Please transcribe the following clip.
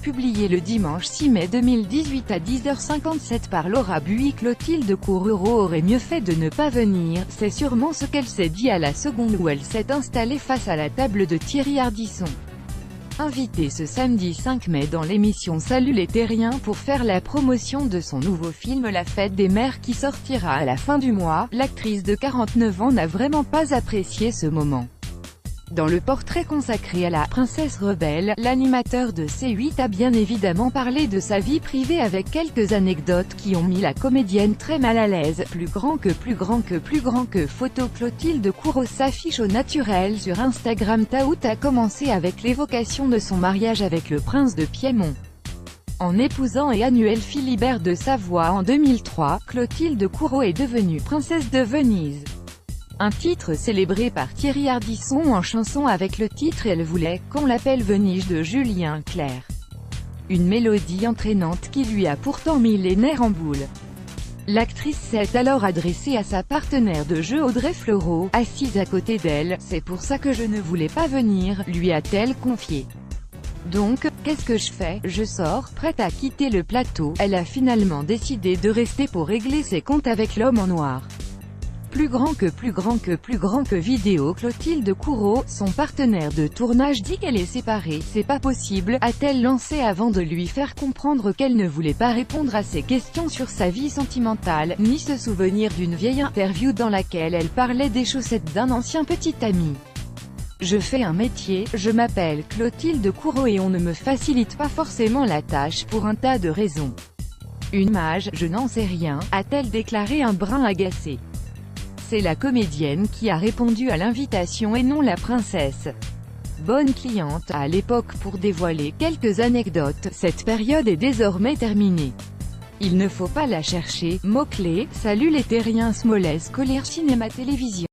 publié le dimanche 6 mai 2018 à 10h57 par Laura Buis. Clotilde Courreau aurait mieux fait de ne pas venir, c'est sûrement ce qu'elle s'est dit à la seconde où elle s'est installée face à la table de Thierry Ardisson. Invitée ce samedi 5 mai dans l'émission Salut les Terriens pour faire la promotion de son nouveau film La Fête des Mères qui sortira à la fin du mois, l'actrice de 49 ans n'a vraiment pas apprécié ce moment. Dans le portrait consacré à la princesse rebelle, l'animateur de C8 a bien évidemment parlé de sa vie privée avec quelques anecdotes qui ont mis la comédienne très mal à l'aise. Plus grand que photo. Clotilde Courreau s'affiche au naturel sur Instagram. Tout a commencé avec l'évocation de son mariage avec le prince de Piémont. En épousant Emmanuel Philibert de Savoie en 2003, Clotilde Courreau est devenue princesse de Venise. Un titre célébré par Thierry Ardisson en chanson avec le titre Elle voulait qu'on l'appelle Venise de Julien Clerc. Une mélodie entraînante qui lui a pourtant mis les nerfs en boule. L'actrice s'est alors adressée à sa partenaire de jeu Audrey Fleurot, assise à côté d'elle. C'est pour ça que je ne voulais pas venir, lui a-t-elle confié. Donc, qu'est-ce que je fais? Je sors, prête à quitter le plateau. Elle a finalement décidé de rester pour régler ses comptes avec l'homme en noir. Plus grand que vidéo. Clotilde Courreau, son partenaire de tournage, dit qu'elle est séparée. C'est pas possible, a-t-elle lancé avant de lui faire comprendre qu'elle ne voulait pas répondre à ses questions sur sa vie sentimentale, ni se souvenir d'une vieille interview dans laquelle elle parlait des chaussettes d'un ancien petit ami. Je fais un métier, je m'appelle Clotilde Courreau et on ne me facilite pas forcément la tâche pour un tas de raisons. Une mage, je n'en sais rien, a-t-elle déclaré un brin agacé. C'est la comédienne qui a répondu à l'invitation et non la princesse. Bonne cliente à l'époque pour dévoiler quelques anecdotes, cette période est désormais terminée. Il ne faut pas la chercher. Mots-clés, Salut les Terriens, Smollett, Colère, Cinéma, Télévision.